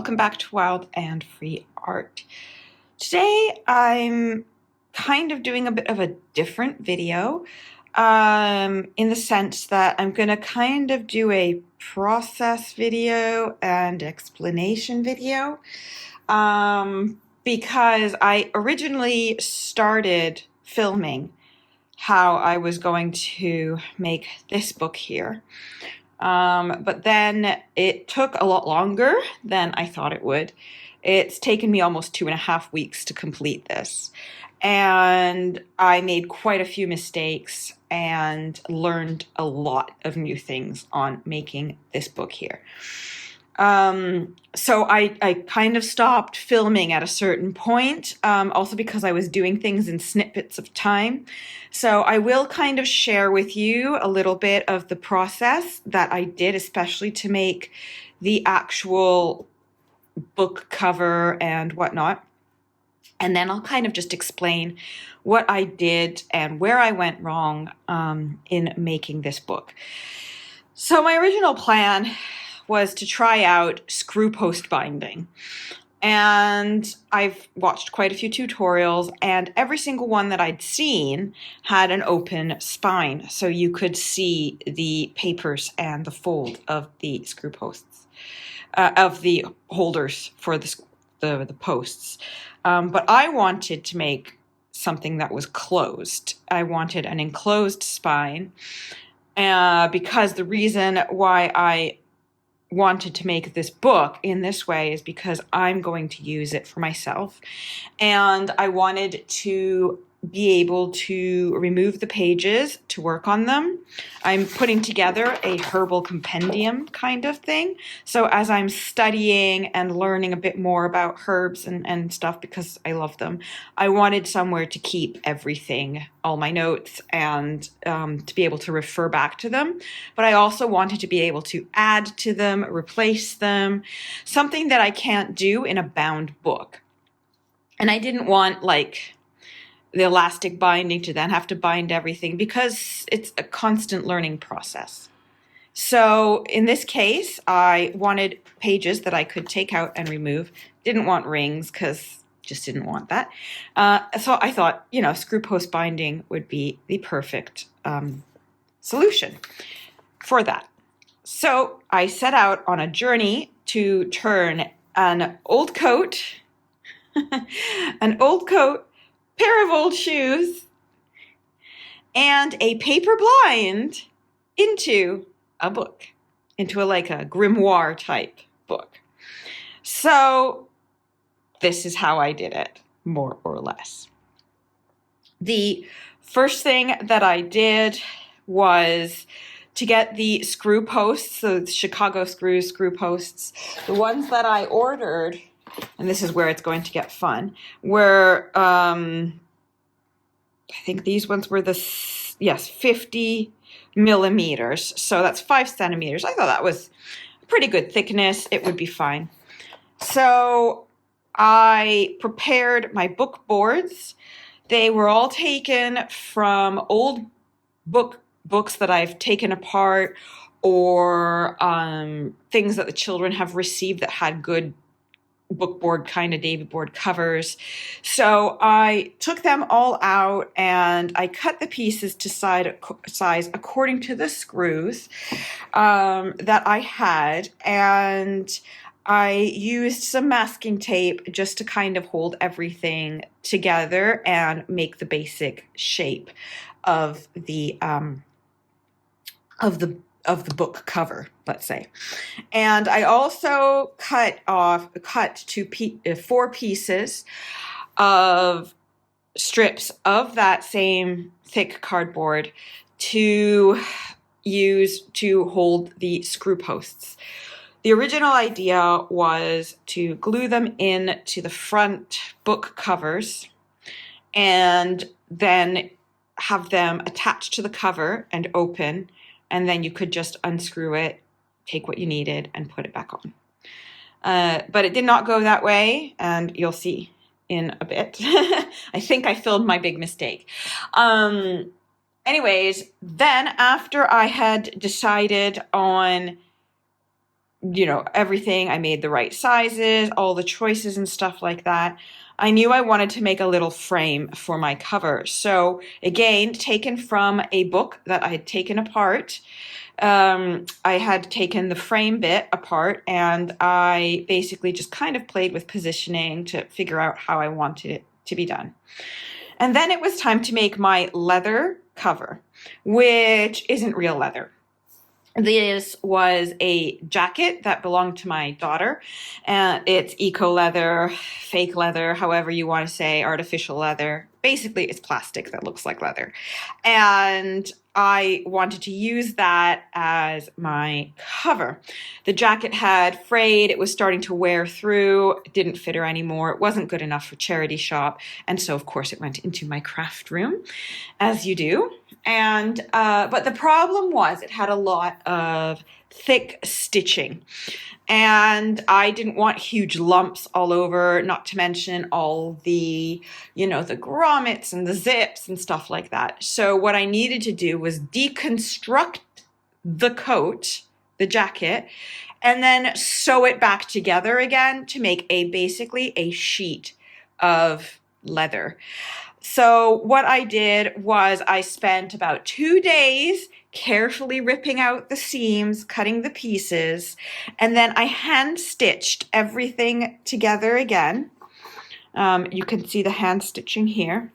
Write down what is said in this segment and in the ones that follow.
welcome back to Wild and Free Art. Today I'm kind of doing a bit of a different video in the sense that I'm going to kind of do a process video and explanation video because I originally started filming how I was going to make this book here. But then it took a lot longer than I thought it would. It's taken me almost 2.5 weeks to complete this. And I made quite a few mistakes and learned a lot of new things on making this book here. So I kind of stopped filming at a certain point, also because I was doing things in snippets of time. So I will kind of share with you a little bit of the process that I did, especially to make the actual book cover and whatnot. And then I'll kind of just explain what I did and where I went wrong in making this book. So my original plan was to try out screw post binding. And I've watched quite a few tutorials, and every single one that I'd seen had an open spine, so you could see the papers and the fold of the screw posts, of the holders for the posts. But I wanted to make something that was closed. I wanted an enclosed spine, because the reason why I wanted to make this book in this way is because I'm going to use it for myself, and I wanted to be able to remove the pages to work on them. I'm putting together a herbal compendium kind of thing, so as I'm studying and learning a bit more about herbs and stuff, because I love them, I wanted somewhere to keep everything, all my notes, and to be able to refer back to them. But I also wanted to be able to add to them, replace them, something that I can't do in a bound book. And I didn't want like the elastic binding to then have to bind everything, because it's a constant learning process. So in this case, I wanted pages that I could take out and remove. Didn't want rings because just didn't want that. So I thought, screw post binding would be the perfect solution for that. So I set out on a journey to turn an old coat, pair of old shoes, and a paper blind into a book, into a grimoire type book. So this is how I did it, more or less. The first thing that I did was to get the screw posts, so the Chicago screw posts, the ones that I ordered. And this is where it's going to get fun, where I think these ones were 50 millimeters. So that's 5 centimeters. I thought that was a pretty good thickness. It would be fine. So I prepared my book boards. They were all taken from old books that I've taken apart, or things that the children have received that had good book board kind of David board covers. So I took them all out and I cut the pieces to size according to the screws that I had, and I used some masking tape just to kind of hold everything together and make the basic shape of the book cover, let's say. And I also cut to 4 pieces of strips of that same thick cardboard to use to hold the screw posts. The original idea was to glue them in to the front book covers and then have them attached to the cover and open, and then you could just unscrew it, take what you needed, and put it back on. But it did not go that way, and you'll see in a bit. I think I filmed my big mistake. Anyways, then after I had decided on everything. I made the right sizes, all the choices and stuff like that. I knew I wanted to make a little frame for my cover. So again, taken from a book that I had taken apart. I had taken the frame bit apart and I basically just kind of played with positioning to figure out how I wanted it to be done. And then it was time to make my leather cover, which isn't real leather. This was a jacket that belonged to my daughter, and it's eco leather, fake leather, however you want to say, artificial leather. Basically, it's plastic that looks like leather. And I wanted to use that as my cover. The jacket had frayed, it was starting to wear through, it didn't fit her anymore, it wasn't good enough for charity shop, and so of course it went into my craft room, as you do. And but the problem was it had a lot of thick stitching, and I didn't want huge lumps all over, not to mention all the, the grommets and the zips and stuff like that. So what I needed to do was deconstruct the coat, the jacket, and then sew it back together again to make basically a sheet of leather. So what I did was I spent about 2 days carefully ripping out the seams, cutting the pieces, and then I hand stitched everything together again. You can see the hand stitching here.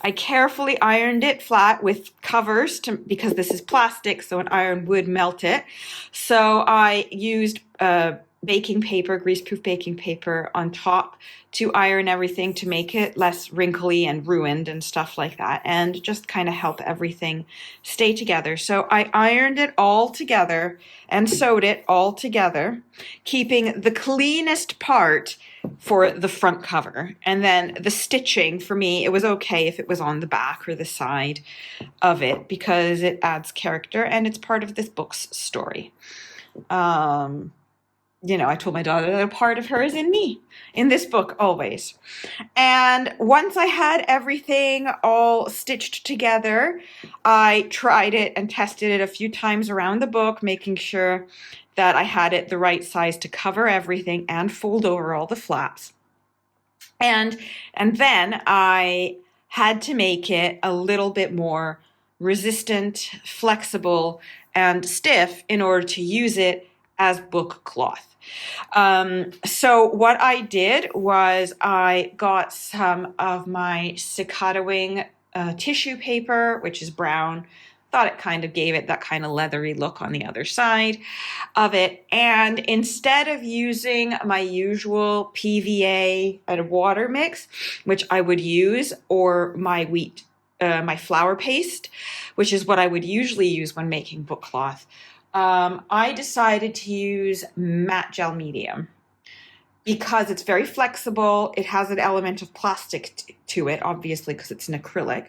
I carefully ironed it flat with covers because this is plastic, so an iron would melt it. So I used baking paper, greaseproof baking paper on top to iron everything to make it less wrinkly and ruined and stuff like that, and just kind of help everything stay together. So I ironed it all together and sewed it all together, keeping the cleanest part for the front cover. And then the stitching, for me, it was okay if it was on the back or the side of it because it adds character and it's part of this book's story. I told my daughter that a part of her is in me, in this book, always. And once I had everything all stitched together, I tried it and tested it a few times around the book, making sure that I had it the right size to cover everything and fold over all the flaps. And then I had to make it a little bit more resistant, flexible, and stiff in order to use it as book cloth. So what I did was I got some of my cicadoing tissue paper, which is brown. Thought it kind of gave it that kind of leathery look on the other side of it. And instead of using my usual PVA and water mix, which I would use, or my my flour paste, which is what I would usually use when making book cloth, I decided to use matte gel medium because it's very flexible. It has an element of plastic to it, obviously, because it's an acrylic.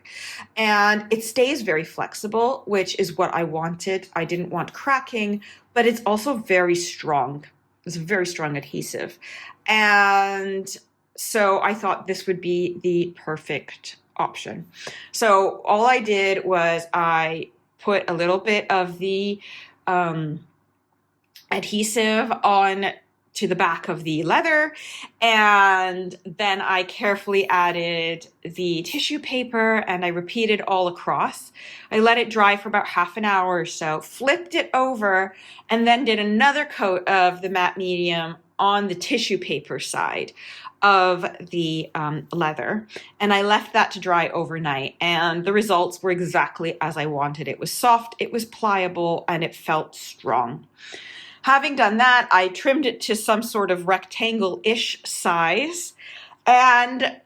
And it stays very flexible, which is what I wanted. I didn't want cracking, but it's also very strong. It's a very strong adhesive. And so I thought this would be the perfect option. So all I did was I put a little bit of the adhesive on to the back of the leather, and then I carefully added the tissue paper and I repeated all across. I let it dry for about half an hour or so, flipped it over, and then did another coat of the matte medium on the tissue paper side of the leather, and I left that to dry overnight, and the results were exactly as I wanted. It was soft, it was pliable, and it felt strong. Having done that, I trimmed it to some sort of rectangle-ish size and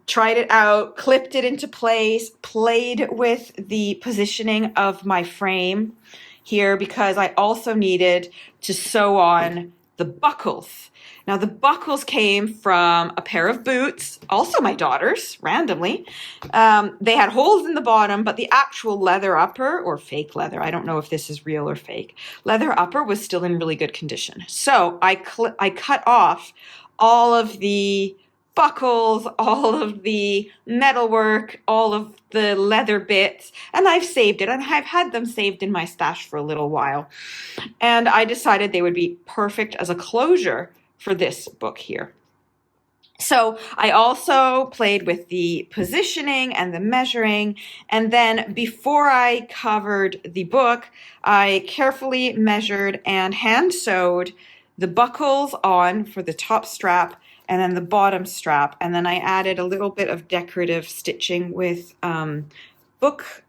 tried it out, clipped it into place, played with the positioning of my frame here because I also needed to sew on the buckles. Now, the buckles came from a pair of boots, also my daughter's, randomly. They had holes in the bottom, but the actual leather upper, or fake leather, I don't know if this is real or fake, leather upper was still in really good condition. So I cut off all of the buckles, all of the metalwork, all of the leather bits, and I've saved it, and I've had them saved in my stash for a little while. And I decided they would be perfect as a closure for this book here. So I also played with the positioning and the measuring, and then before I covered the book, I carefully measured and hand sewed the buckles on for the top strap and then the bottom strap, and then I added a little bit of decorative stitching with book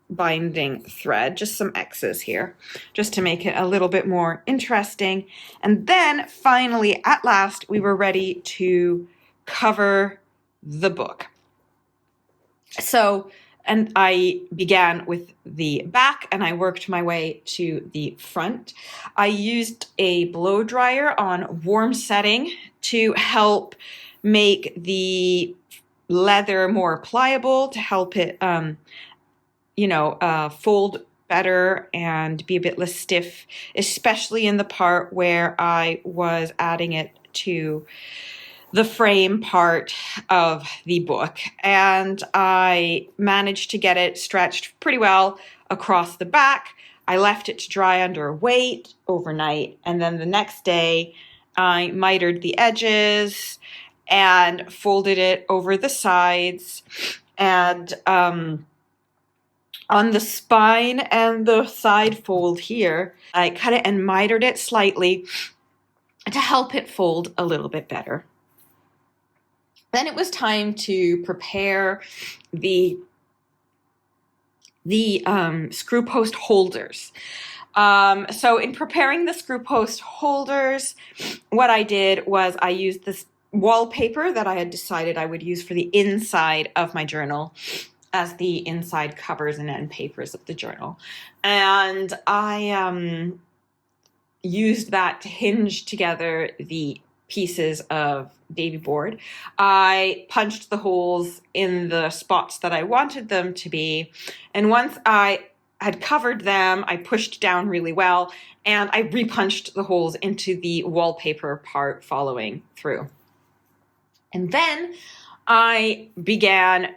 binding thread, just some X's here, just to make it a little bit more interesting. And then finally, at last, we were ready to cover the book. So, and I began with the back and I worked my way to the front. I used a blow dryer on warm setting to help make the leather more pliable, to help it fold better and be a bit less stiff, especially in the part where I was adding it to the frame part of the book. And I managed to get it stretched pretty well across the back. I left it to dry under a weight overnight. And then the next day, I mitered the edges and folded it over the sides. And on the spine and the side fold here, I cut it and mitered it slightly to help it fold a little bit better. Then it was time to prepare the screw post holders. So in preparing the screw post holders, what I did was I used this wallpaper that I had decided I would use for the inside of my journal as the inside covers and end papers of the journal. And I used that to hinge together the pieces of Davy board. I punched the holes in the spots that I wanted them to be. And once I had covered them, I pushed down really well and I repunched the holes into the wallpaper part following through. And then I began,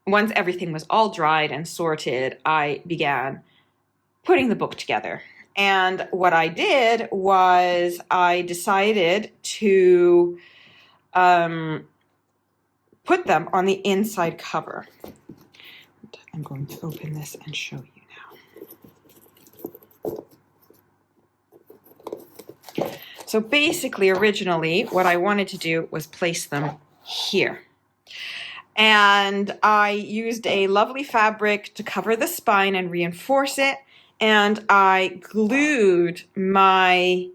once everything was all dried and sorted, I began putting the book together. And what I did was I decided to put them on the inside cover. I'm going to open this and show you now. So basically, originally, what I wanted to do was place them here. And I used a lovely fabric to cover the spine and reinforce it. And I glued my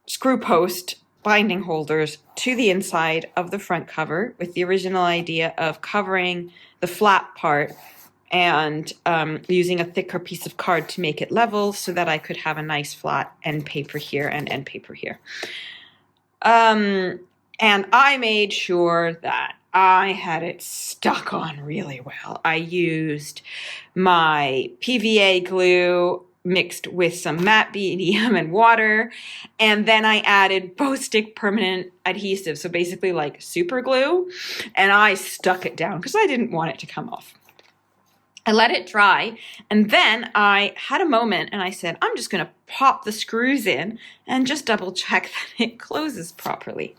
screw post binding holders to the inside of the front cover with the original idea of covering the flat part and using a thicker piece of card to make it level so that I could have a nice flat end paper here and end paper here. And I made sure that I had it stuck on really well. I used my PVA glue mixed with some matte BDM and water, and then I added Bow Stick permanent adhesive, so basically like super glue, and I stuck it down because I didn't want it to come off. I let it dry, and then I had a moment and I said, I'm just going to pop the screws in and just double check that it closes properly.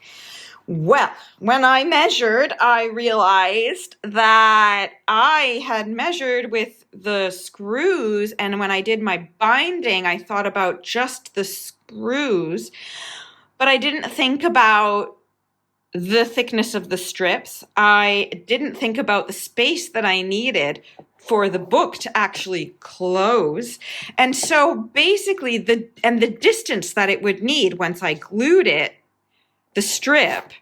Well, when I measured, I realized that I had measured with the screws, and when I did my binding, I thought about just the screws, but I didn't think about the thickness of the strips. I didn't think about the space that I needed for the book to actually close. And so basically the distance that it would need once I glued it, the strip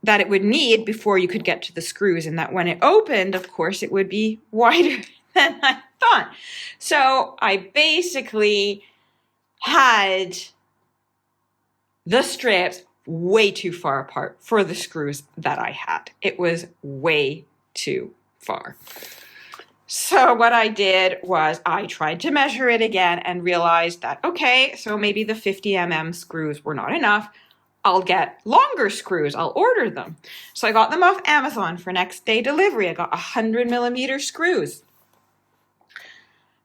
that it would need before you could get to the screws, and that when it opened, of course, it would be wider than I thought. So I basically had the strips way too far apart for the screws that I had. It was way too far. So what I did was I tried to measure it again and realized that, okay, so maybe the 50 mm screws were not enough. I'll get longer screws. I'll order them. So I got them off Amazon for next day delivery. I got 100mm screws.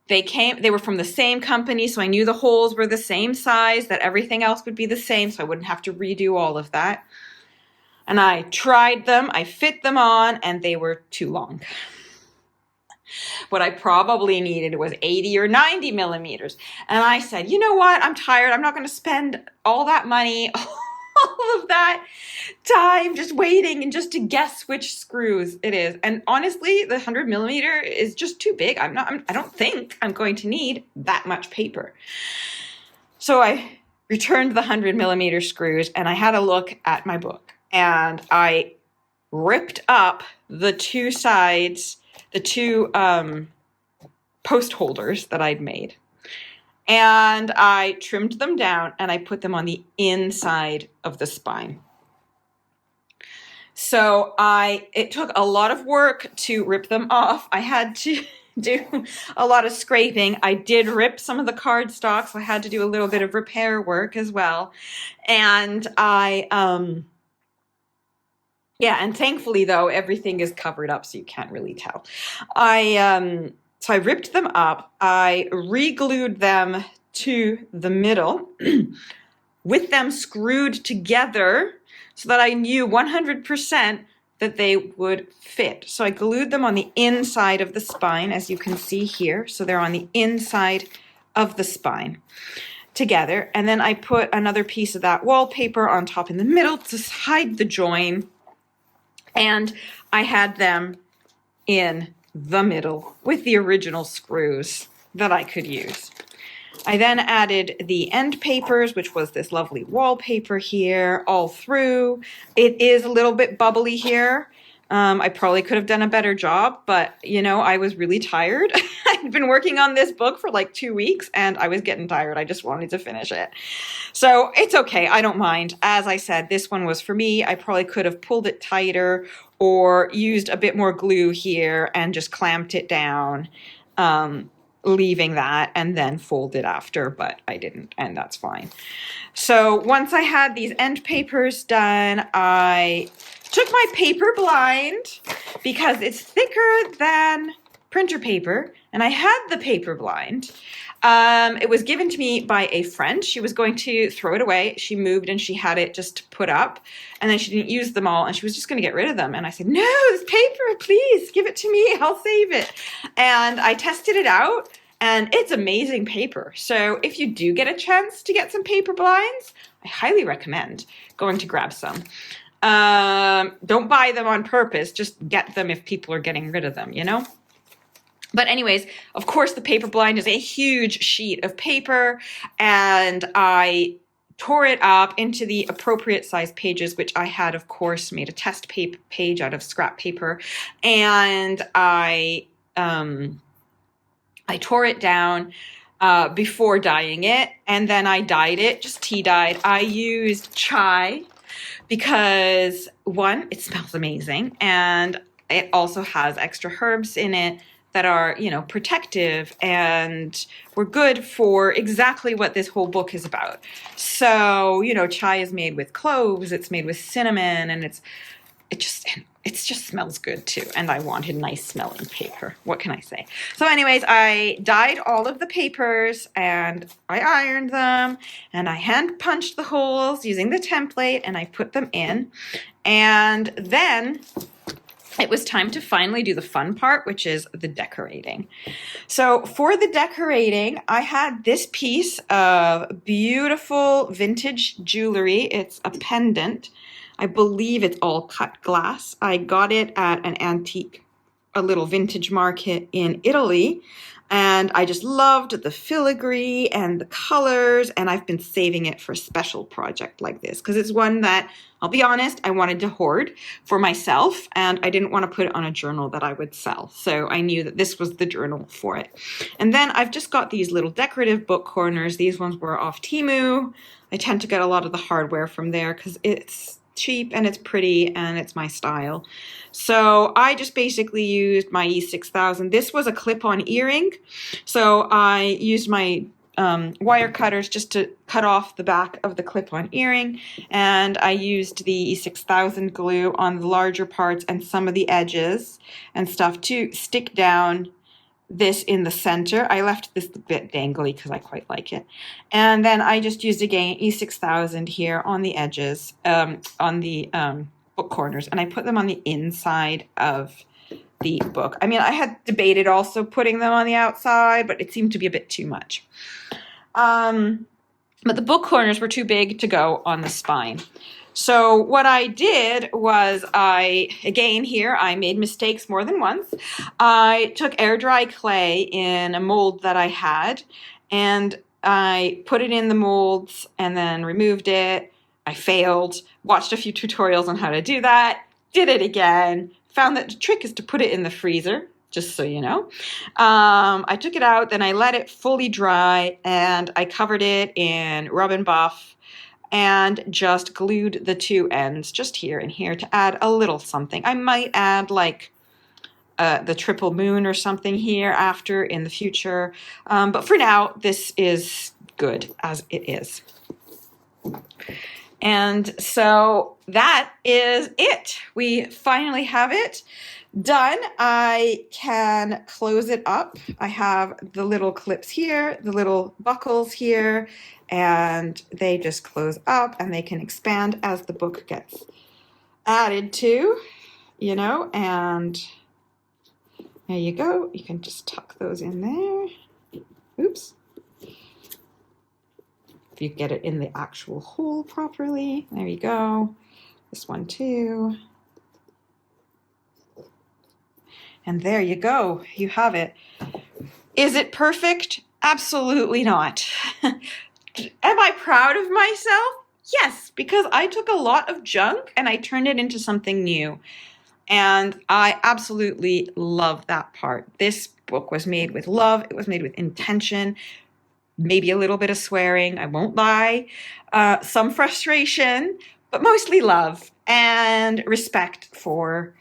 They were from the same company, so I knew the holes were the same size, that everything else would be the same, so I wouldn't have to redo all of that. And I tried them, I fit them on, and they were too long. What I probably needed was 80 or 90mm. And I said, you know what? I'm tired. I'm not going to spend all that money, all of that time just waiting and just to guess which screws it is. And honestly, the 100mm is just too big. I don't think I'm going to need that much paper. So I returned the 100mm screws and I had a look at my book and I ripped up the two sides, the two post holders that I'd made. And I trimmed them down and I put them on the inside of the spine. So it took a lot of work to rip them off. I had to do a lot of scraping. I did rip some of the cardstock, so I had to do a little bit of repair work as well. And and thankfully though, everything is covered up so you can't really tell. So I ripped them up, I re-glued them to the middle with them screwed together so that I knew 100% that they would fit. So I glued them on the inside of the spine, as you can see here. So they're on the inside of the spine together. And then I put another piece of that wallpaper on top in the middle to hide the join. And I had them in the middle with the original screws that I could use. I then added the end papers, which was this lovely wallpaper here all through. It is a little bit bubbly here. I probably could have done a better job, but you know, I was really tired. I'd been working on this book for like 2 weeks and I was getting tired. I just wanted to finish it. So it's okay. I don't mind. As I said, this one was for me. I probably could have pulled it tighter or used a bit more glue here and just clamped it down, leaving that and then fold it after, but I didn't, and that's fine. So once I had these end papers done, I took my paper blind because it's thicker than printer paper, and I had the paper blind. It was given to me by a friend. She was going to throw it away. She moved and she had it just put up, and then she didn't use them all and she was just going to get rid of them. And I said, no, this paper, please give it to me. I'll save it. And I tested it out and it's amazing paper. So if you do get a chance to get some paper blinds, I highly recommend going to grab some. Don't buy them on purpose. Just get them if people are getting rid of them, you know? But anyways, of course, the paper blind is a huge sheet of paper, and I tore it up into the appropriate size pages, which I had, of course, made a test page out of scrap paper, and I tore it down before dyeing it, and then I dyed it, just tea dyed. I used chai because, one, it smells amazing, and it also has extra herbs in it that are, you know, protective and were good for exactly what this whole book is about. So, you know, chai is made with cloves, it's made with cinnamon, and it just smells good too. And I wanted nice smelling paper. What can I say? So anyways, I dyed all of the papers and I ironed them and I hand punched the holes using the template and I put them in. And then it was time to finally do the fun part, which is the decorating. So for the decorating, I had this piece of beautiful vintage jewelry. It's a pendant. I believe it's all cut glass. I got it at a little vintage market in Italy. And I just loved the filigree and the colors, and I've been saving it for a special project like this because it's one that, I'll be honest, I wanted to hoard for myself, and I didn't want to put it on a journal that I would sell. So I knew that this was the journal for it. And then I've just got these little decorative book corners. These ones were off Temu. I tend to get a lot of the hardware from there because it's cheap and it's pretty and it's my style. So I just basically used my E6000. This was a clip-on earring. So I used my wire cutters just to cut off the back of the clip-on earring, and I used the E6000 glue on the larger parts and some of the edges and stuff to stick down this in the center. I left this a bit dangly because I quite like it. And then I just used, again, E6000 here on the edges, on the book corners, and I put them on the inside of the book. I mean, I had debated also putting them on the outside, but it seemed to be a bit too much. But the book corners were too big to go on the spine. So what I did was again here, I made mistakes more than once. I took air dry clay in a mold that I had, and I put it in the molds and then removed it. I failed, watched a few tutorials on how to do that, did it again, found that the trick is to put it in the freezer, just so you know. I took it out, then I let it fully dry, and I covered it in Rub and Buff and just glued the two ends just here and here to add a little something. I might add like the triple moon or something here after in the future. But for now, this is good as it is. And so that is it. We finally have it done. I can close it up. I have the little clips here, the little buckles here, and they just close up and they can expand as the book gets added to, you know, and there you go. You can just tuck those in there. Oops. If you get it in the actual hole properly. There you go. This one too. And there you go. You have it. Is it perfect? Absolutely not. Am I proud of myself? Yes, because I took a lot of junk and I turned it into something new. And I absolutely love that part. This book was made with love. It was made with intention. Maybe a little bit of swearing, I won't lie. Some frustration, but mostly love and respect for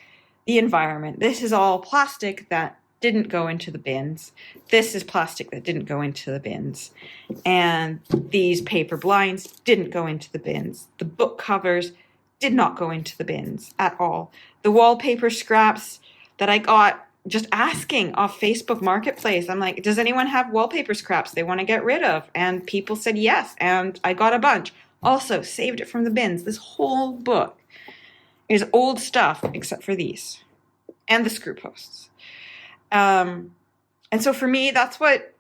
the environment. This is all plastic that didn't go into the bins. This is plastic that didn't go into the bins. And these paper blinds didn't go into the bins. The book covers did not go into the bins at all. The wallpaper scraps that I got just asking off Facebook Marketplace, I'm like, does anyone have wallpaper scraps they want to get rid of? And people said yes, and I got a bunch. Also, saved it from the bins. This whole book is old stuff except for these and the screw posts. And so for me, that's what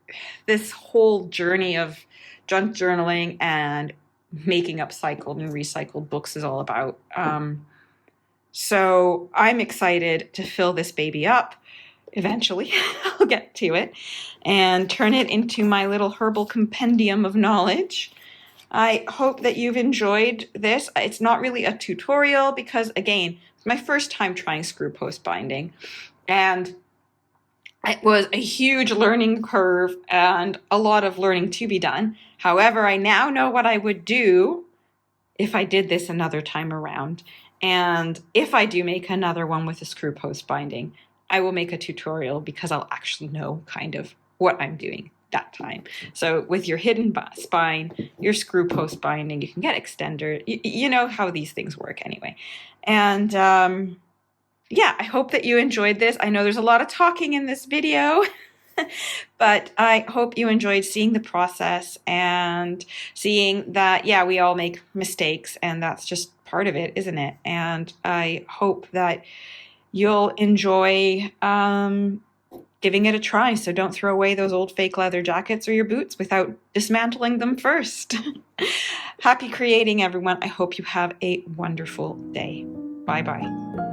this whole journey of junk journaling and making upcycled and recycled books is all about. So I'm excited to fill this baby up. Eventually, I'll get to it and turn it into my little herbal compendium of knowledge. I hope that you've enjoyed this. It's not really a tutorial because, again, it's my first time trying screw post binding. And it was a huge learning curve and a lot of learning to be done. However, I now know what I would do if I did this another time around. And if I do make another one with a screw post binding, I will make a tutorial because I'll actually know kind of what I'm doing that time. So with your hidden spine, your screw post binding, you can get extender. You know how these things work anyway. And yeah, I hope that you enjoyed this. I know there's a lot of talking in this video, but I hope you enjoyed seeing the process and seeing that, yeah, we all make mistakes and that's just part of it, isn't it? And I hope that you'll enjoy giving it a try. So don't throw away those old fake leather jackets or your boots without dismantling them first. Happy creating, everyone. I hope you have a wonderful day. Bye-bye.